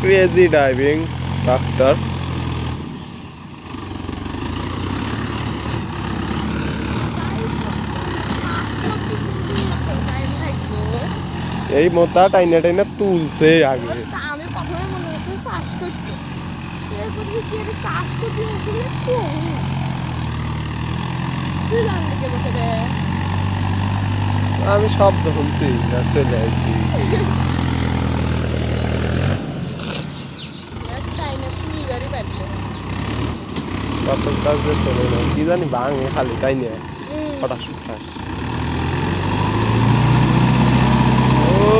Crazy driving doctor. এই মোতা টাইনা টাইনা তুলছে আগে। আমি প্রথমে মনে হচ্ছে চাষ করতো, এরপর দেখি এটা চাষ করতে আসলে তুই জানলি কে বসে রে? আমি শব্দ শুনছি না চলে আসছি। কত কাজ চলে না কি জানি ভাঙে খালি তাই নিয়ে ফটাস ফটাস। ও